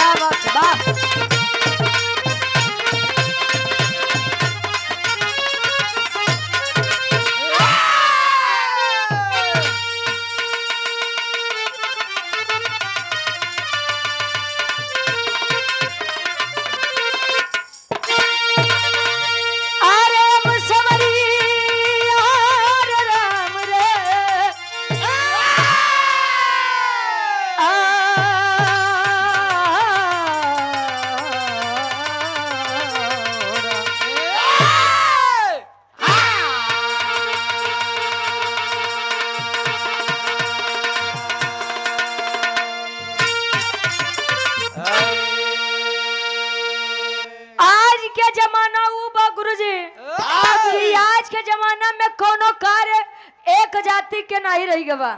क्या बात है, वाह। आज के जमाना में कोनो कार्य एक जाति के नहीं रही गवा।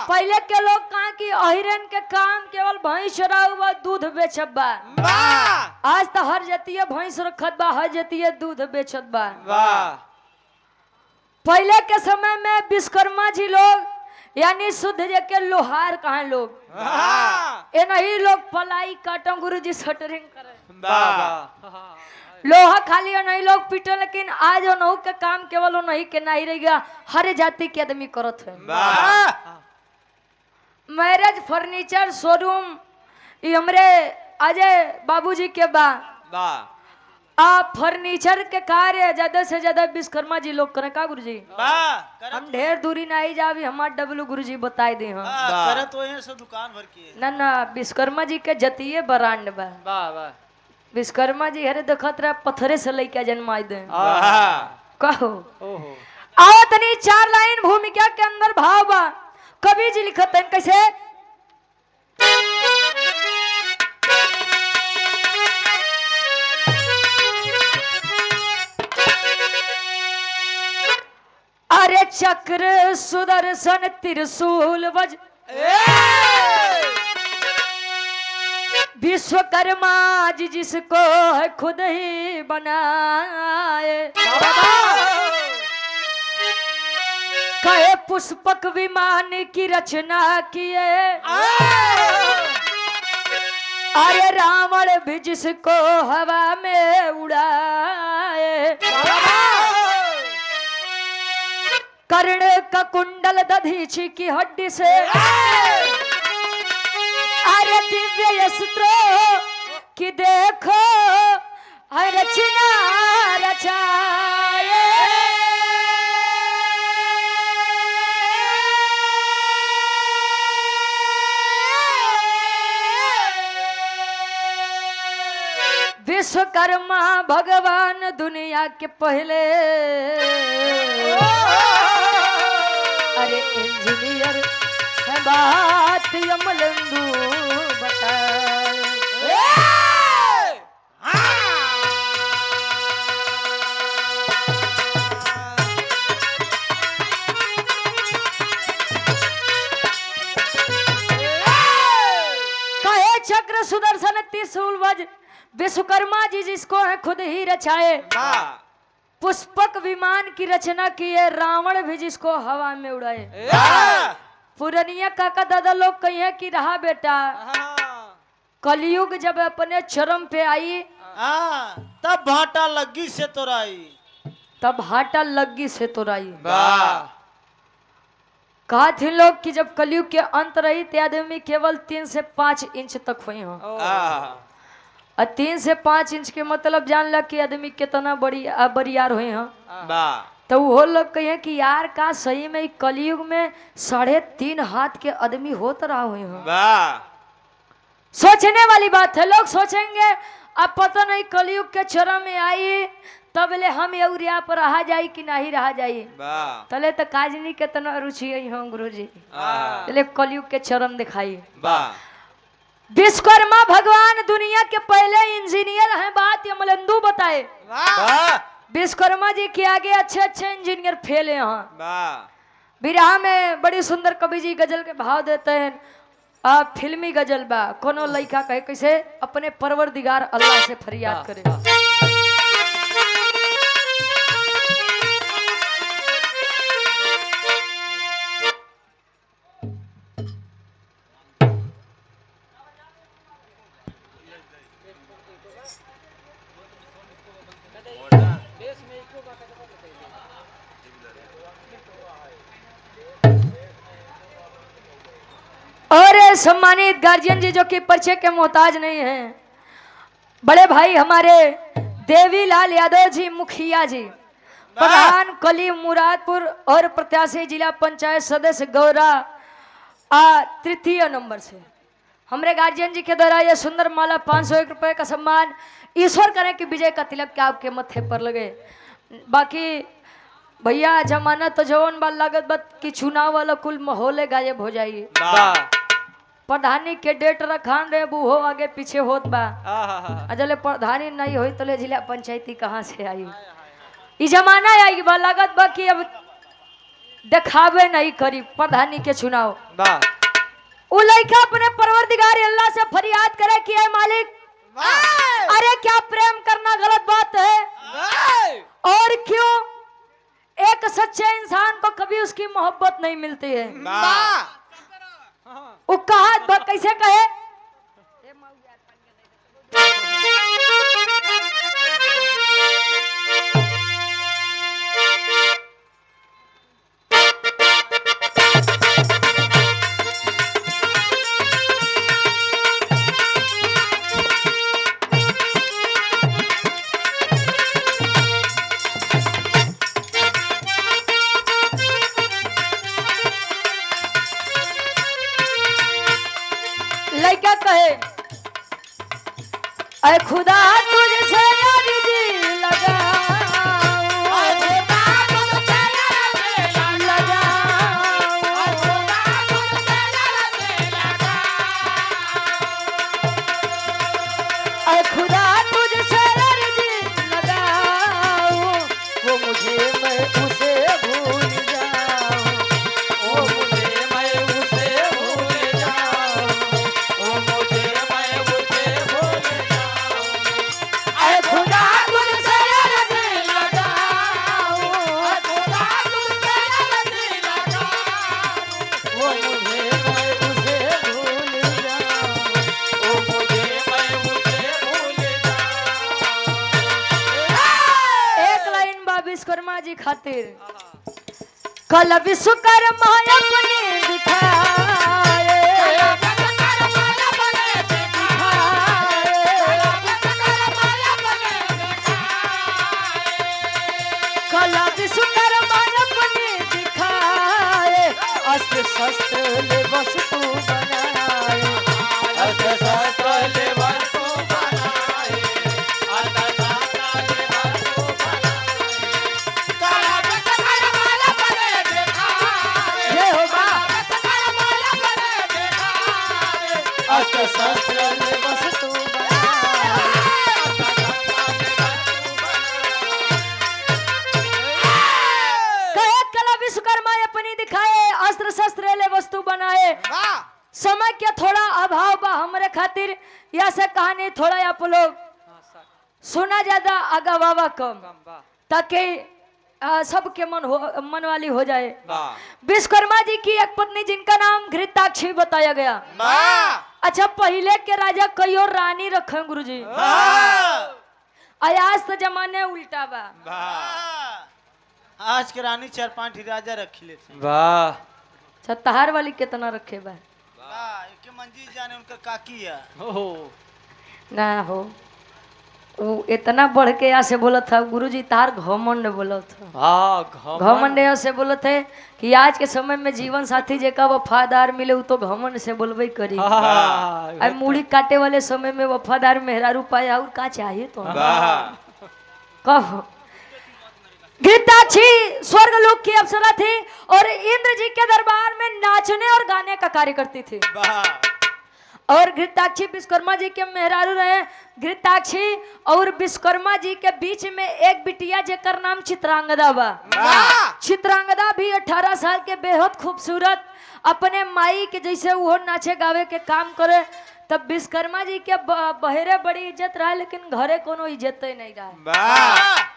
पहले के लोग कहा कि अहिरन के काम केवल भैंस चराऊ दूध बेचब बा। आज तो हर जतिये भैंस रखत बा, हर जतिये दूध बेचत बा। पहले के समय में विश्वकर्मा जी लोग यानी शुद्ध के लोहार कहा लोग ये नहीं लोग पलाई काटम गुरु जी शटरिंग करे लोहा खाली नहीं लोग पीटे। लेकिन आज नहु के काम केवल नहीं के नहीं रह गया, हर जाति के आदमी करत है। मैरिज फर्नीचर शोरूम ये हमरे अजय बाबूजी के बा। आप फर्नीचर के कार्य ज्यादा से ज्यादा विश्वकर्मा जी लोग करें का गुरुजी? हम ढेर दूरी नहीं जावी, हमार डब्लू गुरुजी बताई दे हम करत हो हैं सब दुकान भर के ना विश्वकर्मा जी के जतिये ब्रांड बा। विश्वकर्मा जी हरे देखत रहे पत्थरे से लेके जन्माई दे कहो। आओ तनी चार लाइन भूमिका के अंदर भाव बा। कवि जी लिखत हैं कैसे? अरे चक्र सुदर्शन त्रिशूल वज विश्वकर्मा जी जिसको है खुद ही बनाए। कहे पुष्पक विमान की रचना किए। अरे रावण भी जिसको हवा में उड़ाए। कर्ण का कुंडल दधीची की हड्डी से अरे दिव्य अस्त्र कि देखो रचना रचाए। विश्वकर्मा भगवान दुनिया के पहले अरे इंजीनियर है बात यमलंदू बताए। कहे चक्र सुदर्शन त्रिशूल वज विश्वकर्मा जी जिसको है खुद ही रचाए। पुष्पक विमान की रचना की है, रावण भी जिसको हवा में उड़ाए। पुरनिया काका दादा लोग कहिए कि रहा बेटा कलयुग जब अपने चरम पे आई तब भाटा लग्गी से तोराई। तब हाटा लग्गी से तोराई। कहा थे लोग कि जब कलयुग के अंत रही तो आदमी केवल 3 से 5 इंच तक हुई हो। और 3 से 5 इंच के मतलब जान लग कि आदमी कितना बरियार हुए हो। तो वो लोग कहे कि यार का सही में कलयुग में 3.5 हाथ के आदमी होता रहा हुए हो। सोचने वाली बात है। लोग सोचेंगे अब पता नहीं कलयुग के चरम में आई तब ले हम यूरिया पर रहा जाई कि नहीं रहा जाई। तले तो काजनी के तना रुचि हम गुरु जी तले कलयुग के चरम दिखाई। विश्वकर्मा भगवान दुनिया के पहले इंजीनियर हैं, बात यमलंदू बताए। विश्वकर्मा जी के आगे अच्छे अच्छे इंजीनियर फेल हैं। बिरहा में बड़ी सुंदर कवि जी गजल के भाव देते हैं। फिल्मी गजल बा। कोनो लड़का कहे कैसे अपने परवरदिगार अल्लाह से फरियाद करे। और सम्मानित गार्जियन जी जो कि परिचय के मोहताज नहीं हैं, बड़े भाई हमारे देवीलाल यादव जी मुखिया जी, प्रधान कली मुरादपुर और प्रत्याशी जिला पंचायत सदस्य गौरा तृतीय नंबर से हमारे गार्जियन जी के द्वारा यह सुंदर माला 501 रुपए का सम्मान ईश्वर करें कि विजय का तिलक क्या आपके मत्थे पर लगे। बाकी भैया जमाना तो जवन बाल लागत बत कि चुनाव वाला कुल माहौल गायब हो जाइए। प्रधानी के डेट रखान रे वो आगे पीछे होत बा अजले प्रधानी नहीं होई तो ले जिला पंचायती कहाँ से आई। ई जमाना आई बा लागत बा कि अब दिखावे नहीं करी प्रधानी के चुनाव। उ लइका अपने परवरदिगार अल्लाह से फरियाद करे कि ऐ मालिक अरे क्या प्रेम करना गलत बात है और क्यों एक सच्चे इंसान को कभी उसकी मोहब्बत नहीं मिलती है। वो कहा कैसे कहे लड़का कहे अरे खुदा तुझसे यारी जी खुदा तुझसे यारी जी लगाऊं वो मुझे मैं उसे भूल जाऊं वो मुझे मैं उसे भूल जाऊं वो मुझे मैं उसे भूल जाऊं अरे खुदा तुझसे यारी लगाऊं खुदा तुझसे यारी लगाऊं वो मुझे मैं उसे भूल जाऊं वो मुझे मैं उसे भूल एक लाइन बा विश्वकर्मा जी खातिर कल विश्वकर्मा अपने दिखाए कल विश्वकर्मा अपने दिखाए अस्त्र शस्त्र ले वस्तु बनाए अस्त्र शस्त्र ले वस्तु बनाए अस्त्र शस्त्र ले वस्तु अस्त्र शस्त्र ले वस्तु कहे कला विश्वकर्मा अपनी दिखाए अस्त्र शस्त्र ले वस्तु बनाए। समय के थोड़ा अभाव बा हमरे खातिर या से कहानी थोड़ा आप लोग सुना ज्यादा आगा वावा कम ताकि सबके मन वाली हो जाए। विश्वकर्मा जी की एक पत्नी जिनका नाम घृताक्षी बताया गया। अच्छा पहले के राजा कई और रानी रखे गुरुजी आज तो जमाने उल्टा बा। आज के रानी 4-5 ही राजा रखी लेते। वाह अच्छा तहार वाली कितना रखे बा एक मंजी जाने उनका काकी है ना हो वो इतना बढ़ के यहाँ से बोला था गुरुजी तार घमंड बोला था। घमंड से बोले थे कि आज के समय में जीवन साथी जेका वफादार मिले वो तो घमंड से बोलबे करी। अब मूड़ी काटे वाले समय में वफादार मेहरारू पाया और का चाहिए तो कहो। घृताक्षी स्वर्ग लोक की अप्सरा थी और इंद्र जी के दरबार में नाचने और गाने का कार्य करती थी। और घृताक्षी विश्वकर्मा जी के मेहरारू रहे। घृताक्षी और विश्वकर्मा जी के बीच में एक बिटिया जेकर नाम चित्रांगदा बा। चित्रांगदा भी 18 साल के बेहद खूबसूरत अपने माई के जैसे वो नाचे गावे के काम करे। तब विश्वकर्मा जी के बहरे बड़ी इज्जत रहा लेकिन घरे कोनो इज्जत ही नहीं रहा।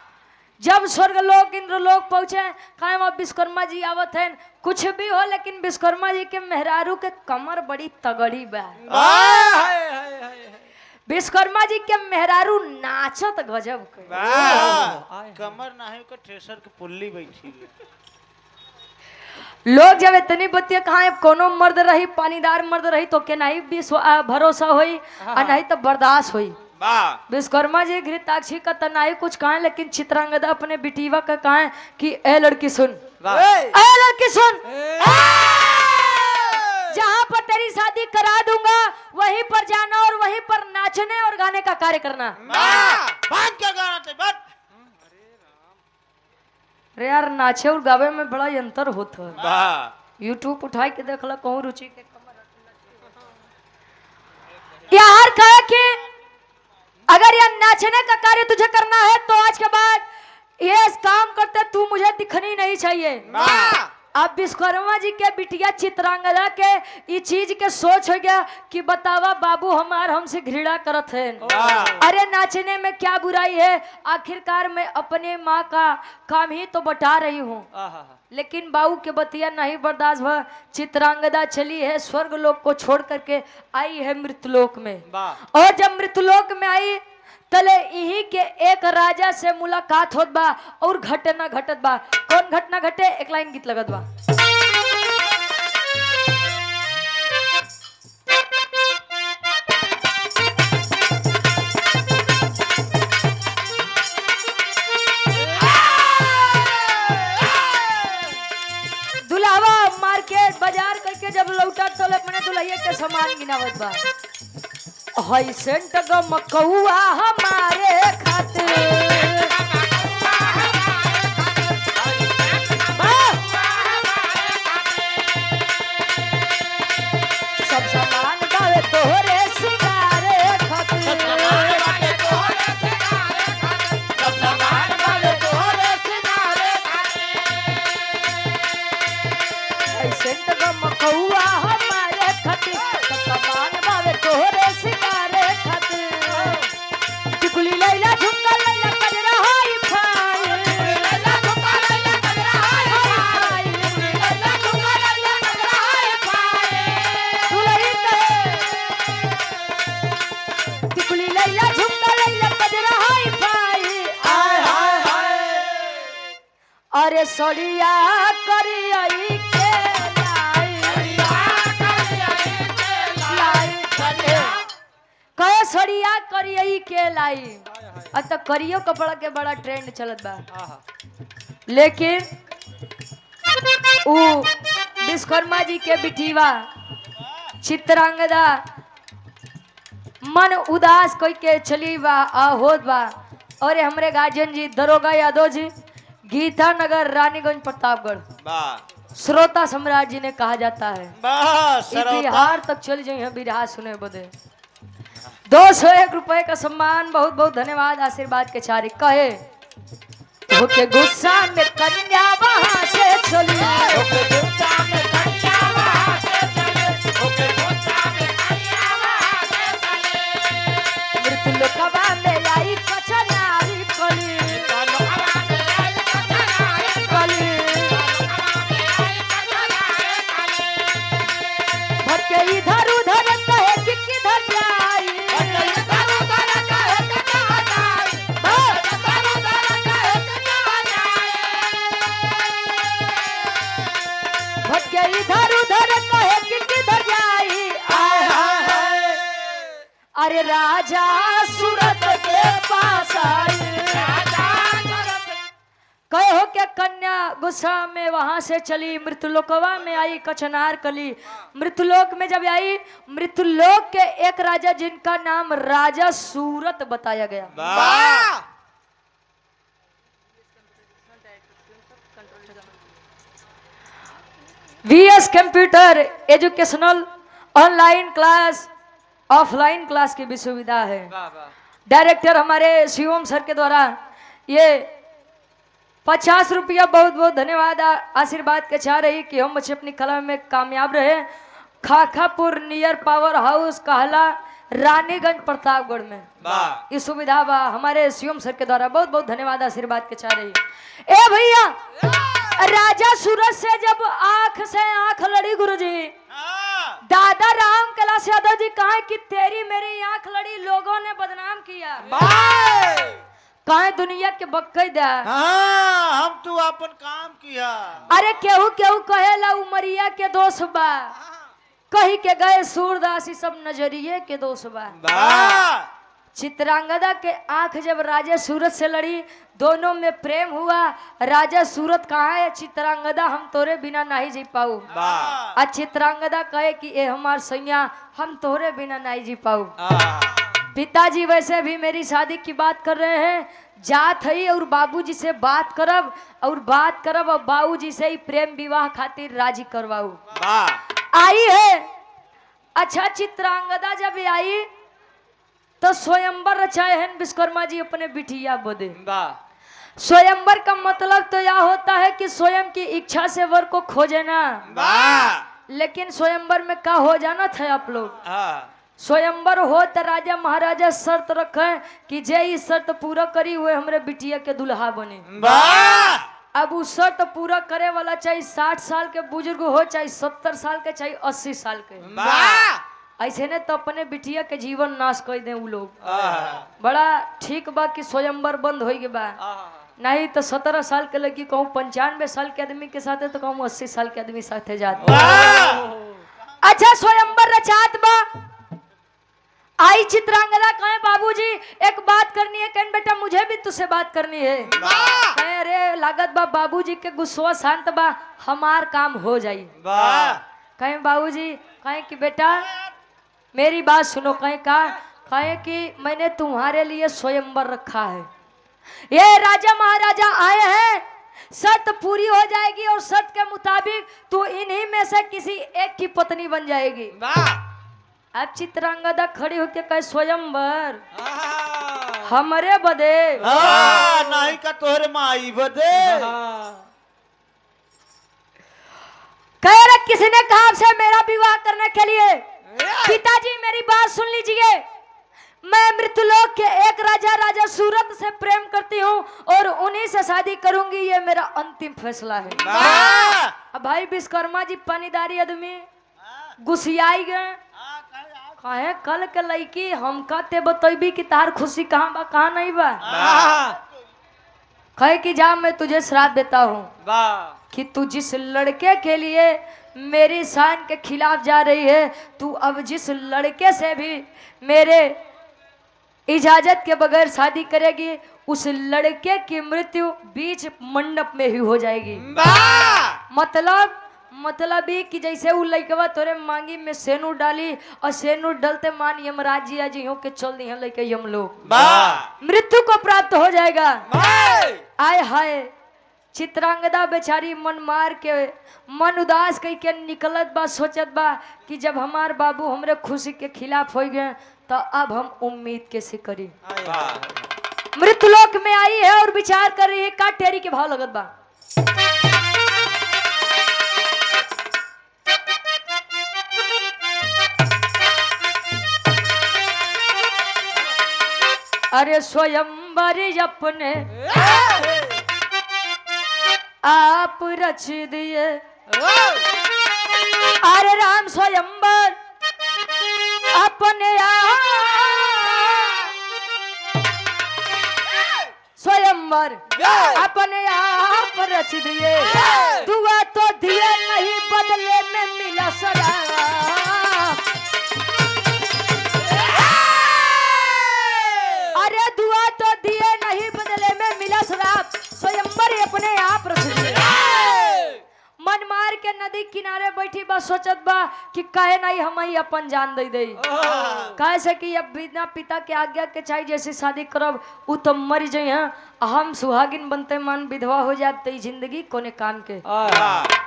जब स्वर्ग लोक इंद्र लोक पहुंचे कायम विश्वकर्मा जी आवत है कुछ भी हो लेकिन विश्वकर्मा जी के मेहरारू के कमर बड़ी तगड़ी बा। विश्वकर्मा जी के मेहरारू नाचत गजब के। कमर ना है का थ्रेसर के पुल्ली बैठी है। लोग जब इतनी बत्तियां कहा कोनो मर्द रही पानीदार मर्द रही तो के नहीं भरोसा होई और नहीं तो बर्दाश्त होई। विश्वकर्मा जी घृताक्षी का तनाई कुछ कहा लेकिन चित्रांगदा अपने बिटीवा का कहा कि ए लड़की सुन, ए लड़की सुन, जहाँ पर तेरी शादी करा दूंगा वहीं पर जाना और वहीं पर नाचने और गाने का कार्य करना। अरे यार नाचे और गावे में बड़ा अंतर होता है। यूट्यूब उठा के देख ला कहूँ रुचि के कमर यार कहा कि अगर यह नाचने का कार्य तुझे करना है तो आज के बाद ये काम करते तू मुझे दिखनी नहीं चाहिए। अब विश्वकर्मा जी के बिटिया चित्रांगदा के ये चीज के सोच हो गया कि बतावा बाबू हमार हमसे घृणा करत है। अरे नाचने में क्या बुराई है, आखिरकार मैं अपने माँ का काम ही तो बता रही हूँ। लेकिन बाबू के बतिया नहीं बर्दाश्त हुआ। चित्रांगदा चली है स्वर्ग लोक को छोड़ करके आई है मृतलोक में। और जब मृतलोक में आई तले यही के एक राजा से मुलाकात होत बा और घटना घटत बा। कौन घटना घटे एक लाइन गीत लगत बा। दुल्हावा मार्केट बाजार करके जब लौटा तो अपने दुल्हैया के सामान गिनावत बा। हई सेंट गमकौआ हमारे खातिर सब सामान बावे तोहरे सिंगारे खातिर हई सेंट गमकौआ हमारे खातिर सब सामान बावे तोहरे सिंगारे खातिर। टिकुली लैला झुमका लैला कजरा हाई फाई लैला झुमका लैला कजरा हाई फाई लैला झुमका लैला कजरा हाई फाई दुलही ते टिकुली लैला झुमका लैला कजरा हाई फाई आय हाय हाय। अरे सड़िया करियई के कहे सड़िया करियई के लाई। अब तो करियो कपड़ा के बड़ा ट्रेंड चलत बा। लेकिन उ विश्वकर्मा जी के बिटिवा चित्रांगदा मन उदास कोई के चली बा होत बा। और हमरे गार्जियन जी दरोगा यादव जी गीता नगर रानीगंज प्रतापगढ़ श्रोता सम्राट जी ने कहा जाता है। बिहार तक चल जाइए बिरहा सुने बदे 201 रुपए का सम्मान बहुत बहुत धन्यवाद आशीर्वाद के चारी। कहे होके गुस्सा में कन्या वहां से चली मृतलोकवा में आई कचनारी कली भटके इधर उधर कहे कि किधर जाई भटके इधर उधर कहे कि किधर जाई आय हाय हाय। अरे राजा सूरत के पास आई कहो के कन्या गुस्सा में वहां से चली मृतलोकवा में आई कचनार कली। मृतलोक में जब आई मृतलोक के एक राजा जिनका नाम राजा सूरत बताया गया। VS computer educational online class offline class की भी सुविधा है। डायरेक्टर हमारे शिवम सर के द्वारा ये 50 रुपया बहुत बहुत धन्यवाद आशीर्वाद के चाह रही कि हम बच्चे अपनी कला में कामयाब रहे। खाखापुर नियर पावर हाउस कहला रानीगंज प्रतापगढ़ में ये सुविधा बा हमारे सीएम सर के द्वारा बहुत बहुत धन्यवाद आशीर्वाद के चाह रही। ए भैया राजा सूरज से जब आंख से आंख लड़ी गुरुजी दादा राम कैलाश यादव जी कहा कि तेरी मेरी आंख लड़ी लोगों जा वाह काहे दुनिया के बक्कई दे। हाँ हम तू अपन काम किया। अरे केहू केहू कहेला उमरिया के दोष बा, कही के गए सूरदास ई सब नजरिए के दोष बा। वाह चित्रांगदा के आंख जब राजा सूरत से लड़ी, दोनों में प्रेम हुआ। राजा सूरत कहा है चित्रांगदा हम तोरे बिना नहीं जी पाऊ। वाह आ चित्रांगदा कहे कि ए हमार सैया हम तोरे बिना नहीं जी पाऊ। पिताजी वैसे भी मेरी शादी की बात कर रहे हैं, जात है और बाबूजी से बात करब और बाबूजी से ही प्रेम विवाह खातिर राजी करवाऊ। वाह आई है। अच्छा चित्रांगदा जब आई तो स्वयंवर रचाए हैं विश्वकर्मा जी अपने बिटिया बदे। वाह स्वयंवर का मतलब तो यह होता है कि स्वयं की इच्छा से वर को खोजे ना। वाह लेकिन स्वयंवर में क्या हो जाना था आप लोग, हाँ स्वयंवर हो तो राजा महाराजा शर्त रखे कि जे इस शर्त पूरा करी हुए हमरे बिटिया के दुल्हा बने। वाह अब उस शर्त पूरा करे वाला चाहे 60 साल के बुजुर्ग हो, चाहे 70 साल के, चाहे 80 साल के। वाह ऐसे ने तो अपने बिटिया के जीवन नाश कर दे उ लोग। आहा। बड़ा ठीक बा कि स्वयंवर बंद हो गए बा, नहीं तो 17 साल के लड़की कहूँ 95 साल के आदमी के साथ है तो कहूँ 80 साल के आदमी साथ जाते। अच्छा स्वयंवर रचात बा। आई चित्रांगदा कहे बाबूजी एक बात करनी है। कहन बेटा मुझे भी तुझसे बात करनी है। कहे अरे लागत बा बाबूजी के गुस्सा शांत बा, हमार काम हो जाई। कहे बाबूजी कहे कि बेटा मेरी बात सुनो। कहे कि मैंने तुम्हारे लिए स्वयंवर रखा है, ये राजा महाराजा आए हैं, शर्त पूरी हो जाएगी और शर्त के मुताबिक तू इन्हीं में से किसी एक की पत्नी बन जाएगी। अब चित्रांगदा खड़ी होकर कहे स्वयंवर हमरे बदे नहीं का तोहरे माई बदे। कह रहे किसी ने कहा आपसे मेरा विवाह करने के लिए। पिताजी मेरी बात सुन लीजिए, मैं मृत्युलोक के एक राजा सूरत से प्रेम करती हूँ और उन्हीं से शादी करूंगी, ये मेरा अंतिम फैसला है। अब भाई विश्वकर्मा जी पानीदारी आदमी गुस्सियाई गए। कहे कल के लड़की हमका ते बतैबी कि तार खुशी कहाँ बा कहाँ नहीं बा। कहे कि जा मैं तुझे श्राप देता हूँ कि तू जिस लड़के के लिए मेरी शान के खिलाफ जा रही है, तू अब जिस लड़के से भी मेरे इजाजत के बगैर शादी करेगी, उस लड़के की मृत्यु बीच मंडप में ही हो जाएगी। मतलब ये कि जैसे वो लड़कवा तोरे मांगी में सेनूर डाली और सेनूर डलते मान यमराज जी हो के चल दी लड़के यम लोग मृत्यु को प्राप्त हो जाएगा। आय हाय चित्रांगदा बेचारी मन मार के मन उदास कह के निकलत बा, सोचत बा कि जब हमार बाबू हमरे खुशी के खिलाफ हो गए तो अब हम उम्मीद कैसे करी। मृत्युलोक में आई है और विचार कर रही है। का टेरी के भाव लगत बा। अरे स्वयंवर अपने आप रच दिए। अरे राम स्वयंवर अपने स्वयंवर अपने आप रच दिए। दुआ तो दिए नहीं बदले में मिला शराब। अरे दुआ तो दिए नहीं बदले में मिला शराब। स्वयंवर अपने आप रच दिए। मन मार के नदी किनारे बैठी बा, सोचत बा कि काहे नहीं हम ही अपन जान दे दे। काहे से कि अब बिना पिता के आज्ञा के चाहे जैसे शादी करब उ तो मर जाए हैं, हम सुहागिन बनते मन विधवा हो जाते जिंदगी कोने काम के।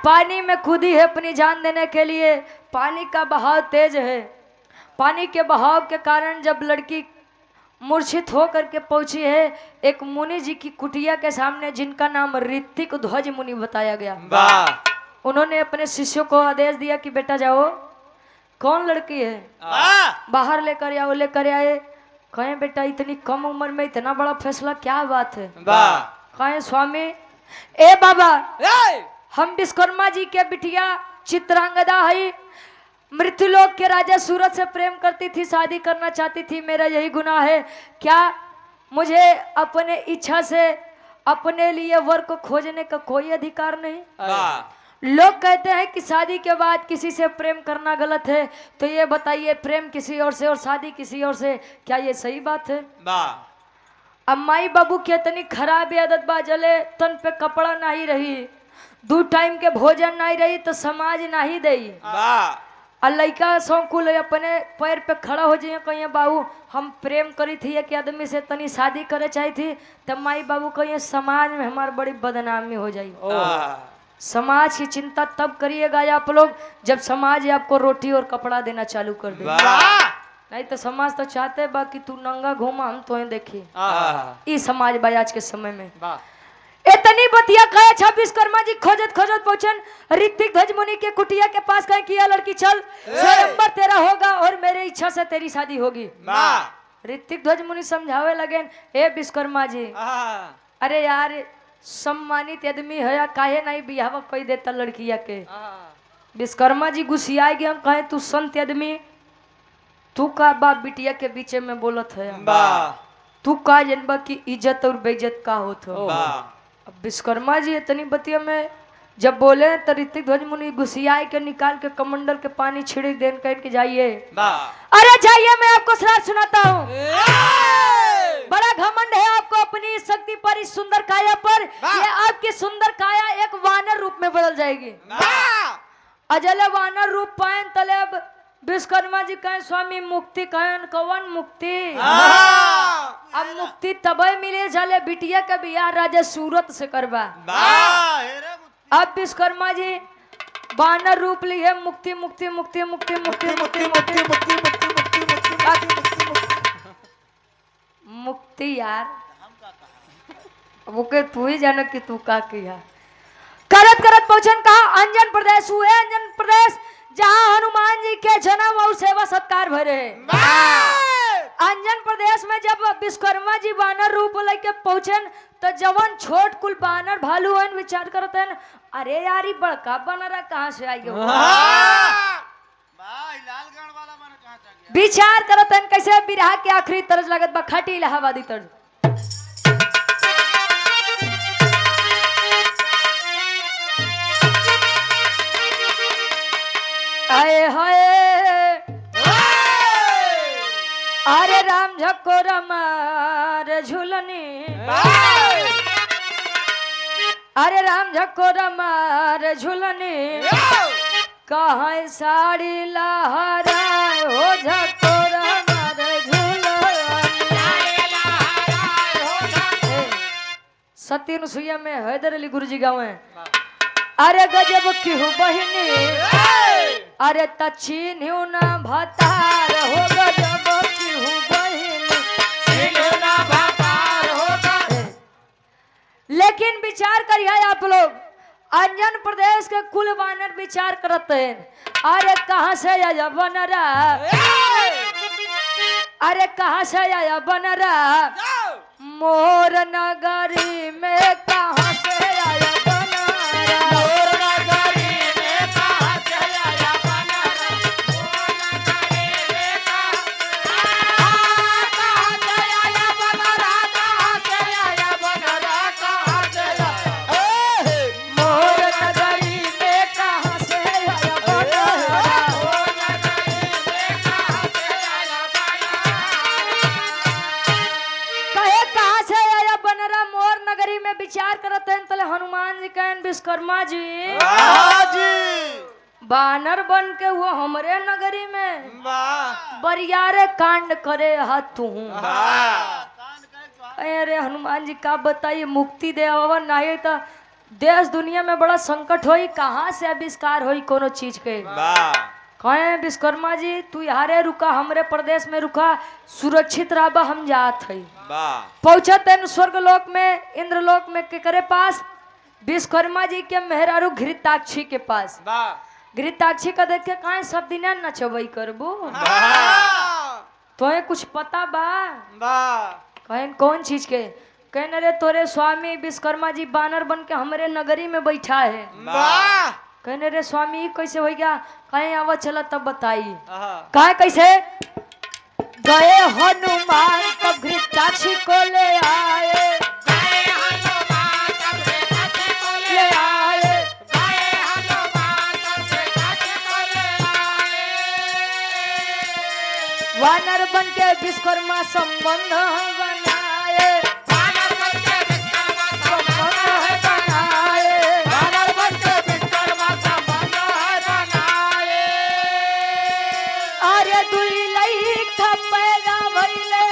पानी में कूदी है अपनी जान देने के लिए। पानी का बहाव तेज है। पानी के बहाव के कारण जब लड़की मूर्छित हो करके पहुंची है एक मुनि जी की कुटिया के सामने, जिनका नाम ऋतिक ध्वज मुनि बताया गया। उन्होंने अपने शिष्यों को आदेश दिया कि बेटा जाओ, कौन लड़की है बाहर लेकर आओ। लेकर आए। कहे बेटा इतनी कम उम्र में इतना बड़ा फैसला क्या बात है। कहे स्वामी ए बाबा हम विश्वकर्मा जी के बिटिया चित्रांगदा है, मृत्युलोक के राजा सूरज से प्रेम करती थी, शादी करना चाहती थी, मेरा यही गुनाह है क्या? मुझे अपने इच्छा से अपने लिए वर को खोजने का कोई अधिकार नहीं? लोग कहते हैं कि शादी के बाद किसी से प्रेम करना गलत है, तो ये बताइए प्रेम किसी और से और शादी किसी और से, क्या ये सही बात है? अब माई बाबू की इतनी खराब आदत बा, जले तन पे कपड़ा नहीं रही, 2 टाइम के भोजन नहीं रही तो समाज नहीं दई, और लड़का सौकुल अपने पैर पे खड़ा हो जाइए, कहिए बाबू हम प्रेम करी थी एक आदमी से, तनी शादी करे चाही थी, तब माई बाबू कहिए समाज में हमारी बड़ी बदनामी हो जाई। समाज की चिंता तब करिएगा आप लोग जब समाज आपको रोटी और कपड़ा देना चालू कर दे, नहीं तो समाज तो चाहते बा कि तू नंगा घूमा हम तो देखी। ई समाज बा आज के समय में। इतनी बतिया कहे 26 कर्मा जी खोजत खोजत पहुंचन ऋतिक ध्वज मुनि के कुटिया के पास, कहे किया लड़की चल स्वयंवर तेरा होगा और मेरे इच्छा से तेरी शादी होगी। ऋतिक ध्वज मुनि समझावे लगे, ए विश्वकर्मा जी अरे यार सम्मानित आदमी है, या काहे नहीं बिहाव कह देता लड़किया के? विश्वकर्मा जी गुस्सिया गए, हम कहे तू संत आदमी, तू का बाप बिटिया के बीच में बोलत है, तू का जनबा की इज्जत और बेइज्जत का होत हो? अब विश्वकर्मा जी इतनी बतिया में जब बोले तो ऋतिक ध्वज मुनि गुस्सिया के निकाल के कमंडल के पानी छिड़क देन कह के जाइए, अरे जाइए मैं आपको श्राप सुनाता हूँ। बड़ा घमंड है आपको अपनी शक्ति पर, इस सुंदर काया पर, ये आपकी सुंदर काया एक वानर रूप में बदल जाएगी। अजले वानर रूप पाए तले अब विश्वकर्मा जी कहें स्वामी मुक्ति, कहें कौन मुक्ति? अब मुक्ति तबे मिले जले बिटिया के बियाह राजा सूरत से करवा। अब विश्वकर्मा जी वानर रूप लिए मुक्ति मुक्ति मुक्ति मुक्ति मुक्ति मुक्ति मुक्ति मुक्ति यार वो के तू ही जाने कि तू का किया। करत करत पहुंचन कहा अंजन प्रदेश हुए, अंजन प्रदेश जहाँ हनुमान जी के जन्म और सेवा सत्कार भरे। अंजन प्रदेश में जब विश्वकर्मा जी वानर रूप लेके पहुंचन तो जवन छोट कुल वानर भालू हैं विचार करते हैं, अरे यार बड़का वानरा कहाँ से आई गयो? विचार करते हैं कैसे बिरहा के आखिरी तर्ज लगत बा, खाटी इलाहाबादी तर्ज। आए हाय अरे राम झको रमार झूलनी, अरे राम झको रमार झूलनी, कहाँ साड़ी लहराए हो झको रमार झूलनी। सती अनुसुईया में हैदर अली गुरुजी गाँव है, अरे गजब की हूँ बहिनी, अरे तछीन ना भतार हो, गजब की हूँ बहिनी ना भतार हो। लेकिन विचार करिए आप लोग, अंजन प्रदेश के कुल वानर विचार करते हैं, अरे कहाँ से आया बनरा, अरे कहाँ से आया बनरा, मोर नगरी में कहाँ से आया बनरा, मोर नगरी में कहाँ से आया बनरा, मोर नगरी में कहाँ से आया बनरा, कहाँ से आया बनरा, कहाँ से आया मोर नगरी में कहाँ से आया बनरा, मोर नगरी में कहाँ से आया कहे कहाँ से आया बनरा मोर नगरी में विचार करते हैं तले हनुमान जी कहन विश्वकर्मा जी बानर बन के वो हमरे नगरी में बरियारे कांड करे हाथू। अरे हनुमान जी का बताइए मुक्ति दे नहीं तो देश दुनिया में बड़ा संकट होई, कहाँ से आविष्कार होई कोनो चीज के। कहे विश्वकर्मा जी तू यारे रुका, हमरे प्रदेश में रुका, सुरक्षित रहा, हम जात है। पहुंचत है स्वर्ग लोक में, इंद्रलोक में के करे पास, विश्वकर्मा जी के मेहरारू घृताक्षी के पास। घृताक्षी का देख के कहे सब दिन नचबई करबू, तो कुछ पता बा? कहे कौन चीज के? कहने रे तोरे स्वामी विश्वकर्मा जी बानर बन के हमरे नगरी में बैठा है। कहने रे स्वामी ई कैसे हो गया, कहीं आवा चला तब बताई। हाँ। कहा कैसे, गए हनुमान तब घृताक्षी को ले आए, ले आए। वानर बन के विश्वकर्मा संबंध बनाए, अरे दुई लइका पैदा भइले,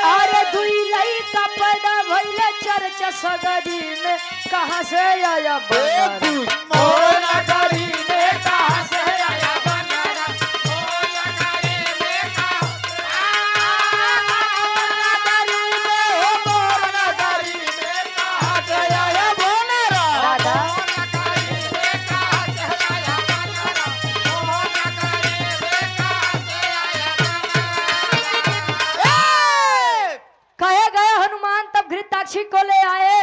अरे दुई लइका पैदा भइले, चर्चा सगरी में कहाँ से आया बानर, घृताक्षी को ले आए।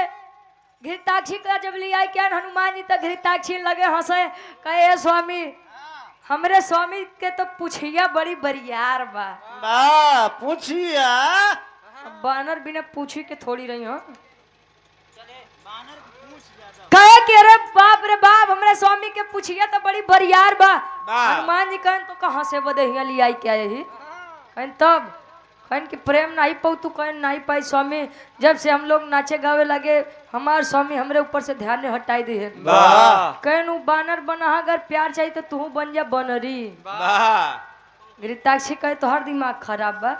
घृताक्षी का जब ले आए क्या हनुमान जी, तक घृताक्षी लगे हंसे, कहे स्वामी हमरे स्वामी के तो पूछिया बड़ी बरियार बा। पूछिया बानर बिना पूछी के थोड़ी रही हो, कहे कि अरे बाप रे बाप हमरे स्वामी के पूछिया तो बड़ी बरियार बा। हनुमान जी कहन तो कहाँ से बदहिया ले आई क्या यही, कहन तब कहन कि प्रेम नहीं पाऊ, तू कहन नहीं पाई स्वामी, जब से हम लोग नाचे गावे लगे हमार स्वामी हमरे ऊपर से ध्यान ने हटाई दी है। कहन बानर बना, अगर प्यार चाहिए तो तू बन जा बनरी। घृताक्षी कहे तो हर दिमाग खराब बा,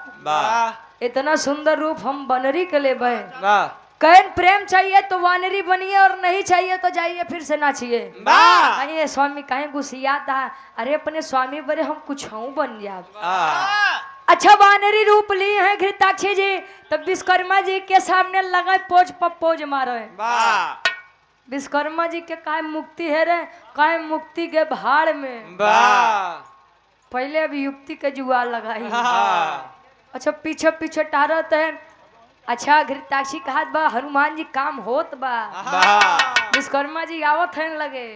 इतना सुंदर रूप हम बनरी के ले बे। कहन प्रेम चाहिए तो वानरी बनिए और नहीं चाहिए तो जाइए फिर से नाचिए। कहिए स्वामी कहे गुस्सिया था, अरे अपने स्वामी बड़े हम कुछ बन जाए। अच्छा वानरी रूप लिए हैं घृताक्षी जी, तब विश्वकर्मा जी के सामने लगा पोज पर पोज मारे। विश्वकर्मा जी के काहे मुक्ति है रे, काहे मुक्ति के भाड़ में, पहले अभी युक्ति के जुआर लगाई। अच्छा पीछे पीछे टारत है। अच्छा घृताक्षी कहा बा हनुमान जी काम होत बा, विश्वकर्मा जी आवत है लगे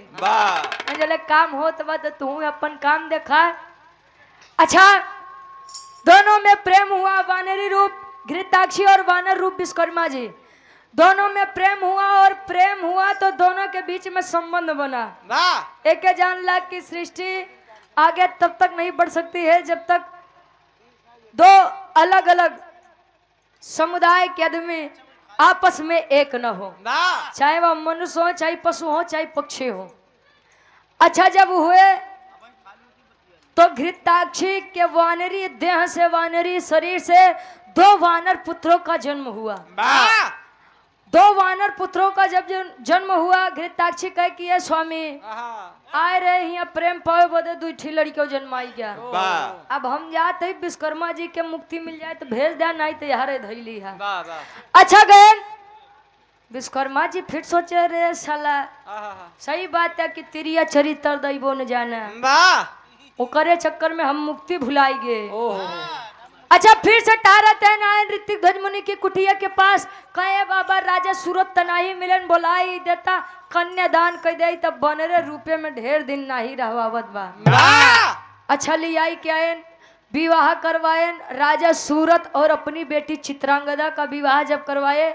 जले काम होत बा तो तू अपन काम देखा। अच्छा दोनों में प्रेम हुआ, वानरी रूप घृताक्षी और वानर रूप विश्वकर्मा जी, दोनों में प्रेम हुआ और प्रेम हुआ तो दोनों के बीच में संबंध बना। एक जान ला कि सृष्टि आगे तब तक नहीं बढ़ सकती है जब तक दो अलग अलग समुदाय के आदमी आपस में एक न हो, चाहे वह मनुष्य हो, चाहे पशु हो, चाहे पक्षी हो। अच्छा जब हुए तो घृताक्षी के वानरी देह से, वानरी शरीर से दो वानर पुत्रों का जन्म हुआ। दो वानर पुत्रों का जब जन्म हुआ, घृताक्षी कहे कि ये स्वामी आए रहे यहाँ प्रेम पावे बदे दू ठी लड़कियों जन्माई गया। अब हम जाते ही विश्वकर्मा जी के मुक्ति मिल जाए तो भेज दे, नहीं तो यहाँ धैली है। अच्छा गए विश्वकर्मा जी फिर सोचे रे साला सही बात है कि तिरिया चरित्र दैबो न जाना, ओकरे चक्कर में हम मुक्ति भुलाई गए। अच्छा फिर से टारत है नारायण ऋतिक ध्वज मुनि की कुटिया के पास, कहे बाबा राजा सूरत तनाही मिलन बोलाई देता, कन्यादान कह दे तब बनरे रुपये में ढेर दिन नहीं रहवावत बा। अच्छा ले आई क्या विवाह करवाए राजा सूरत और अपनी बेटी चित्रांगदा का विवाह जब करवाए,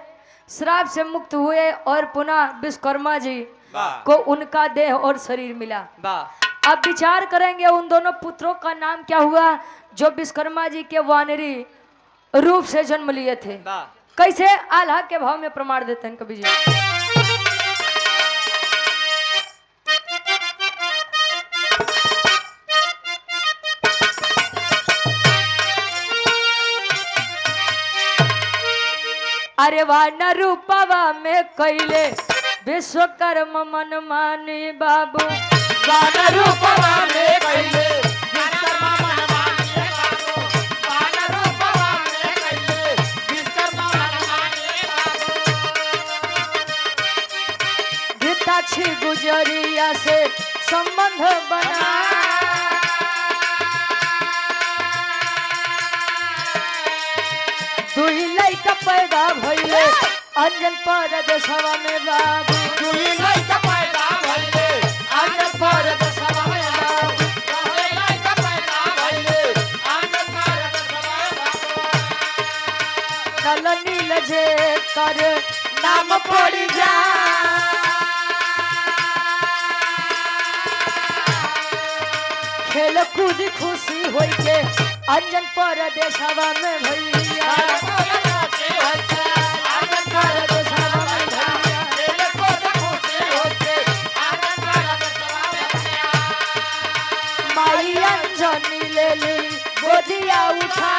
श्राप से मुक्त हुए और पुनः विश्वकर्मा जी को उनका देह और शरीर मिला। अब विचार करेंगे उन दोनों पुत्रों का नाम क्या हुआ जो विश्वकर्मा जी के वानरी रूप से जन्म लिए थे। कैसे आल्हा के भाव में प्रमाण देते हैं कवि जी। अरे वानर रूपवा में कैले विश्वकर्मा मन मानी बाबू, वानर रूपवा में कैले विश्वकर्मा मन मानी बाबू, वानर रूपवा में कैले विश्वकर्मा मन मानी बाबू। घृताक्षी गुजरिया से संबंध बना, दुई लइका पैदा भइले अंजन परदेशवा में बाबू दुई लइका पैदा भइले अंजन परदेशवा में बाबू दुई लइका पैदा भइले आंगन परदेशवा नल नील जे कर नाम पड़ी जा खेल कूद खुशी होई के अंजन परदेशवा में भैया परदेशवा में भैया माई अंजनी ले ली गोदिया उठा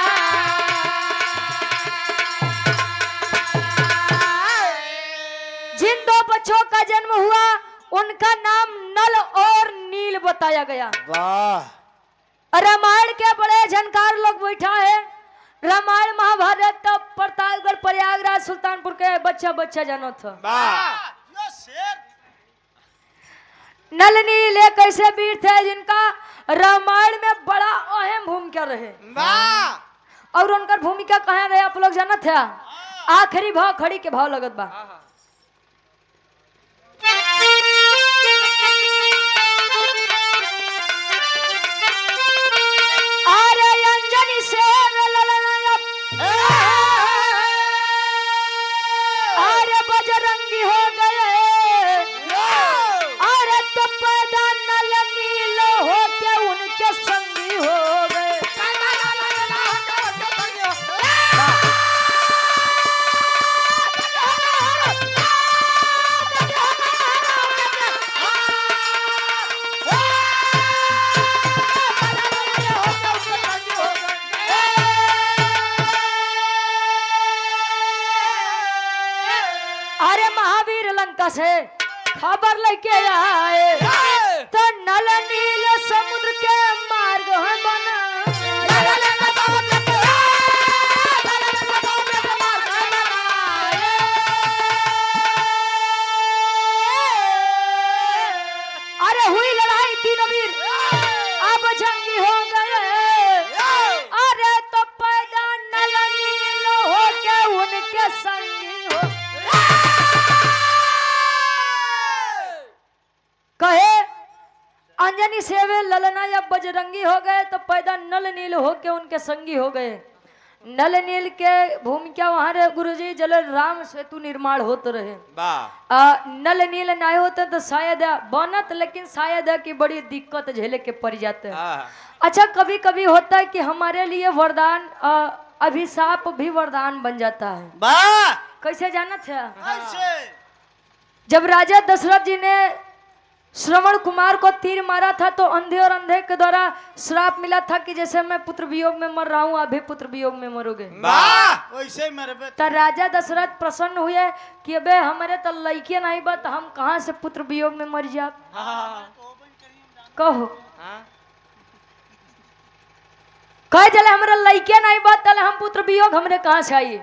जिन दो बच्चों का जन्म हुआ उनका नाम नल और नील बताया गया। वाह रामायण के बड़े जानकार लोग बैठा है। रामायण महाभारत तब प्रतापगढ़ प्रयागराज सुल्तानपुर के बच्चा बच्चा जानो था। वाह नल नील एक ऐसे वीर थे जिनका रामायण में बड़ा अहम भूमिका रहे वाह और उनका भूमिका कहाँ रहे आप लोग जानत है। आखिरी भाव खड़ी के भाव लगत बा। अरे अंजनी से अरे बजरंगी हो गए अरे तो पैदा नल नील हो के उनके संगी हो गए। अरे महावीर लंका से खबर लेके आए तो नल नील समुद्र के मार्ग बना। अरे हुई लड़ाई तीनों वीर अब जंगी हो गए। अरे तो पैदा नल नील हो के उनके संगी हो कहे अंजनी सेवे ललना या बजरंगी हो गए तो पैदा नल नील हो के उनके संगी हो गए। नल नील के भूमिका वहां रहे गुरुजी जल राम सेतु निर्माण होते रहे। नल नील ना होते तो शायद बनत लेकिन शायद की बड़ी दिक्कत झेले के पड़ जाते हैं। अच्छा कभी कभी होता है कि हमारे लिए वरदान अभिशाप भी वरदान बन जाता है। कैसे जाना था जब राजा दशरथ जी ने श्रवण कुमार को तीर मारा था तो अंधे और अंधे के द्वारा श्राप मिला था कि जैसे मैं पुत्र वियोग में मर रहा हूँ अभी पुत्र वियोग में मरोगे। वैसे मरबे तो राजा दशरथ प्रसन्न हुए कि अबे हमारे तो लड़के नहीं बा तो हम कहाँ से पुत्र वियोग में मर जा। कहो कह चले हमारे लड़के नहीं बा तले हम पुत्र वियोग हमरे कहाँ से आइए।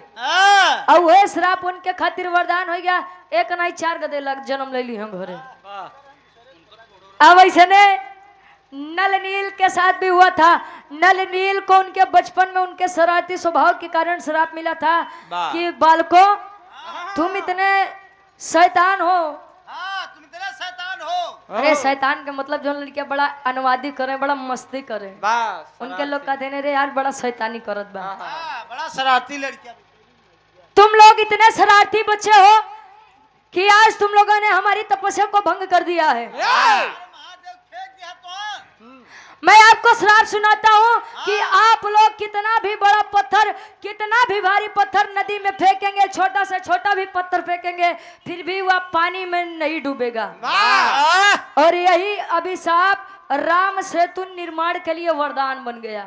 और वह श्राप उनके खातिर वरदान हो गया। एक नहीं 4 गदे लग जन्म ले ली हम घरे। अब ऐसे ने नल नील के साथ भी हुआ था। नल नील को उनके बचपन में उनके शरारती स्वभाव के कारण श्राप मिला था कि बालको तुम इतने शैतान हो। तुम इतने शैतान हो। अरे शैतान का मतलब जो लड़कियां बड़ा अनुवादी करे बड़ा मस्ती करे उनके लोग कहते हैं रे यार बड़ा शैतानी करत बा। बड़ा शरारती लड़कियां। तुम लोग इतने शरारती बच्चे हो कि आज तुम लोगों ने हमारी तपस्या को भंग कर दिया है। मैं आपको श्राप सुनाता हूँ कि आप लोग कितना भी बड़ा पत्थर कितना भी भारी पत्थर नदी में फेंकेंगे छोटा से छोटा भी पत्थर फेंकेंगे फिर भी वह पानी में नहीं डूबेगा। और यही अभिशाप राम सेतु निर्माण के लिए वरदान बन गया।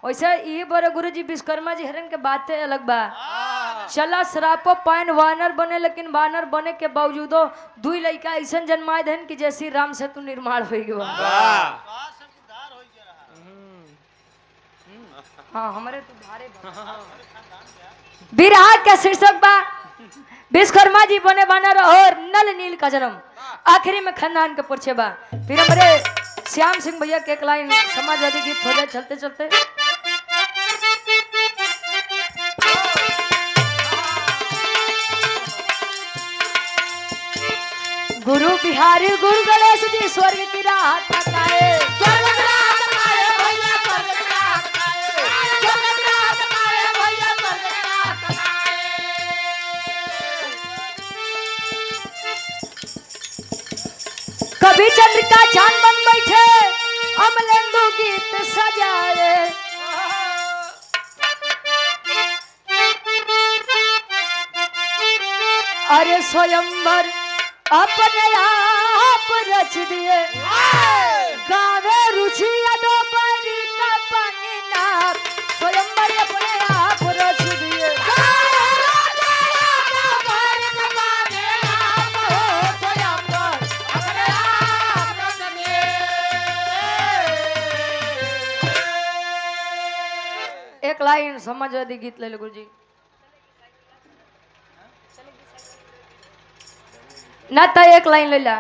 वैसे ये बड़े गुरु जी विश्वकर्मा जी हिरण के बातें अलग बा। चला श्रापो पाइन वानर बने लेकिन वानर बने के बावजूदो 2 लड़का ऐसा जन्माए देन कि जैसी राम सेतु निर्माण हो गया। हाँ हमारे तो भारे बिरहा के शीर्षक बा विश्वकर्मा जी बने वानर और नल नील का जन्म। आखिरी में खानदान के परिचय बा। फिर हमारे श्याम सिंह भैया के एक लाइन समाजवादी गीत हो जाए चलते चलते। गुरु बिहारी गुरु गणेश जी स्वर्ग की राह तकाए स्वर्ग की राह तकाए भैया, स्वर्ग की राह तकाए, स्वर्ग की राह तकाए भैया, स्वर्ग की राह तकाए। कभी चंद्रिका चांद बन बैठे अमलेंदु गीत सजाए अरे स्वयंवर अपने आप रच दिए गावे रुचि अदोपरी का पन्ना स्वयंवर अपने आप रच दिए एक लाइन समझ दी गीत ले लो गुरुजी ना तो एक लाइन ले ला